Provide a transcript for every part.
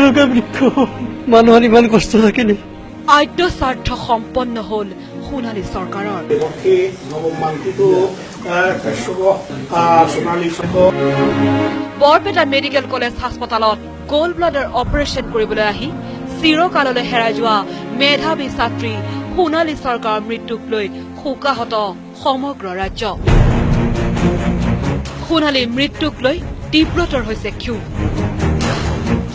কেনেকুৱা মৃত্যু মানুহৰ ইমান কষ্ট থাকিলে আদ্য স্বাৰ্থ সম্পন্ন হল সোণালী চৰকাৰৰ বৰপেটা মেডিকেল কলেজ হাস্পতালত গোল্ড ব্লাডাৰ অপাৰেশ্যন কৰিবলৈ আহি চিৰকাললৈ হেৰাই যোৱা মেধাৱী ছাত্ৰী সোণালী চৰকাৰৰ মৃত্যুক লৈ শোকাহত সমগ্ৰ ৰাজ্য সোণালীৰ মৃত্যুক লৈ তীব্ৰতৰ হৈছে ক্ষোভ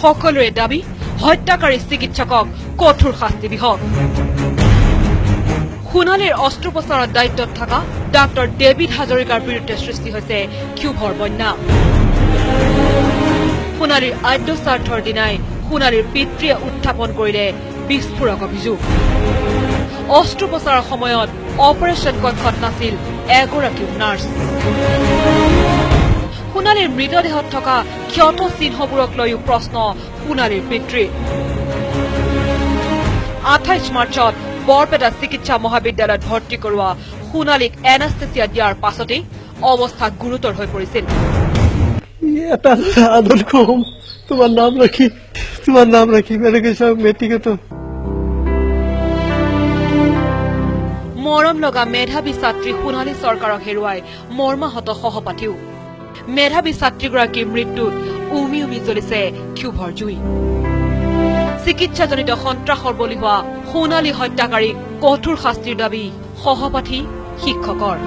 সকলোৰে দাবী হত্যাকাৰী চিকিৎসকক কঠোৰ শাস্তি বিহক সোণালীৰ অস্ত্ৰোপচাৰৰ দায়িত্বত থকা ডাক্তৰ ডেভিড হাজৰিকাৰ বিৰুদ্ধে সৃষ্টি হৈছে ক্ষোভৰ বন্যা সোণালীৰ আদ্য স্বাৰ্থৰ দিনাই সোণালীৰ পিতৃয়ে উত্থাপন কৰিলে বিস্ফোৰক অভিযোগ অস্ত্ৰোপচাৰৰ সময়ত অপাৰেশ্যন কক্ষত নাছিল এগৰাকীও নাৰ্ছ সোণালীৰ মৃতদেহত থকা ক্ষত চিহ্নবোৰক লৈও প্ৰশ্ন সোণালীৰ পিতৃৰ 28 মাৰ্চত বৰপেটা চিকিৎসা মহাবিদ্যালয়ত ভৰ্তি কৰোৱা সোণালীক এনাস্থেচিয়া দিয়াৰ পাছতেই অৱস্থা গুৰুতৰ হৈ পৰিছিল এটা আদৰ কম তোমাৰ নাম ৰাখি মেৰে গেছে মেটিকেত মৰম লগা মেধাৱী ছাত্ৰী সোণালী চৰকাৰক হেৰুৱাই মৰ্মাহত সহপাঠীও মেধাৱী ছাত্ৰীগৰাকীৰ মৃত্যুত উমি উমি জ্বলিছে ক্ষোভৰ জুই চিকিৎসাজনিত সন্ত্ৰাসৰ বলি হোৱা সোণালী হত্যাকাৰীক কঠোৰ শাস্তিৰ দাবী সহপাঠী শিক্ষকৰ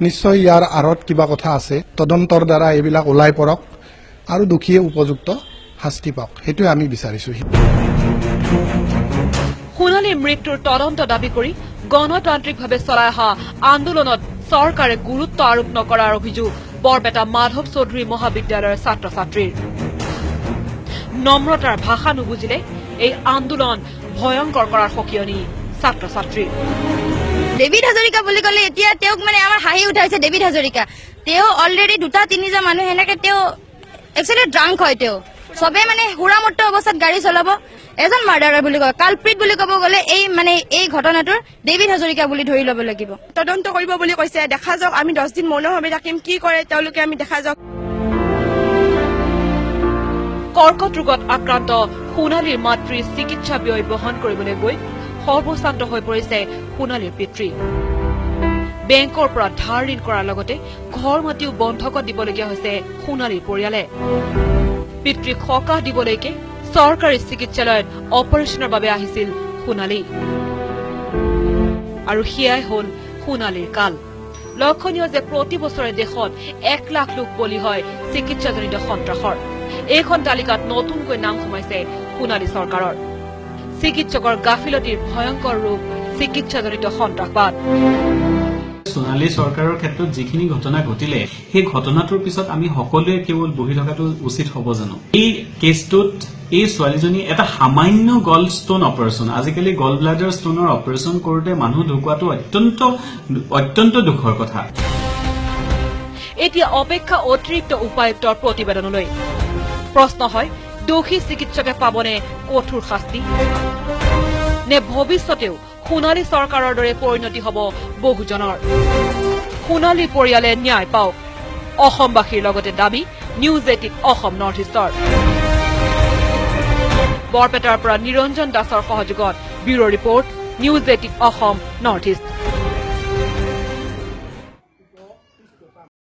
নিশ্চয় ইয়াৰ আঁৰত কিবা কথা আছে তদন্তৰ দ্বাৰা এইবিলাক ওলাই পৰক আৰু দুখীয়ে উপযুক্ত শাস্তি পাওক সেইটোৱে আমি বিচাৰিছো সোণালীৰ মৃত্যুৰ তদন্ত দাবী কৰি গণতান্ত্ৰিকভাৱে চলাই অহা আন্দোলনত চৰকাৰে গুৰুত্ব আৰোপ নকৰাৰ অভিযোগ বৰপেটা মাধৱ চৌধুৰী মহাবিদ্যালয়ৰ ছাত্ৰ ছাত্ৰীৰ নম্ৰতাৰ ভাষা নুবুজিলে এই আন্দোলন ভয়ংকৰ কৰাৰ সকিয়নি ছাত্ৰ ছাত্ৰীৰ ডেভিড হাজৰিকা বুলি ক'লে এতিয়া তেওঁক মানে আমাৰ হাঁহি উঠাইছে ডেভিড হাজৰিকা তেওঁ অলৰেডি 2-3জন মানুহ এনেকে তেওঁ একচুৱেলি ড্ৰাংক হয় তেওঁ সবে মানে হুৰামত্ত অৱস্থাত গাড়ী চলাব এজন মাৰ্ডাৰাৰ বুলি কয় কালপ্ৰিট বুলি ক'ব গ'লে এই ঘটনাটোৰ ডেভিড হাজৰিকা বুলি ধৰি ল'ব লাগিব তদন্ত কৰিব বুলি কৈছে দেখা যাওক আমি 10 দিন মৌনভাৱে থাকিম কি কৰে তেওঁলোকে আমি দেখা যাওক কৰ্কট ৰোগত আক্ৰান্ত সোণালীৰ মাতৃৰ চিকিৎসা ব্যয় বহন কৰিবলৈ গৈ সৰ্বশান্ত হৈ পৰিছে সোণালীৰ পিতৃ বেংকৰ পৰা ধাৰ ঋণ কৰাৰ লগতে ঘৰ মাটিও বন্ধকত দিবলগীয়া হৈছে সোণালীৰ পৰিয়ালে পিতৃক সকাহ দিবলৈকে চৰকাৰী চিকিৎসালয়ত অপাৰেশ্যনৰ বাবে আহিছিল সোণালী আৰু সেয়াই হল সোণালীৰ কাল লক্ষণীয় যে প্ৰতি বছৰে দেশত 1 লাখ লোক বলি হয় চিকিৎসাজনিত সন্ত্ৰাসৰ এইখন তালিকাত নতুনকৈ নাম সোমাইছে সোণালী চৰকাৰৰ চিকিৎসকৰ গাফিলতিৰ ভয়ংকৰ ৰূপ চিকিৎসাজনিত সন্ত্ৰাসবাদ সোণালী চৰকাৰৰ ক্ষেত্ৰত যিখিনি ঘটনা ঘটিলে সেই ঘটনাটোৰ পিছত আমি সকলোৱে কেৱল বহি থকাটো উচিত হ'ব জানো এই কেছটোত এই ছোৱালীজনী এটা সামান্য গল্ড ষ্টোন অপাৰেশ্যন আজিকালি গল্ড ব্লাডাৰ ষ্টোনৰ অপাৰেশ্যন কৰোঁতে মানুহ ঢুকুৱাটো অত্যন্ত দুখৰ কথা এতিয়া অপেক্ষা অতিৰিক্ত উপায়ুক্তৰ প্ৰতিবেদনলৈ প্ৰশ্ন হয় দোষী চিকিৎসকে পাবনে কঠোৰ শাস্তি নে ভৱিষ্যতেও সোণালী চৰকাৰৰ দৰে পৰিণতি হ'ব বহুজনৰ সোণালী পৰিয়ালে ন্যায় পাওক অসমবাসীৰ লগতে দাবী নিউজ 18 অসম নৰ্থ ইষ্টৰ বৰপেটাৰ পৰা নিৰঞ্জন দাসৰ সহযোগত bureau report news 18 Assam north east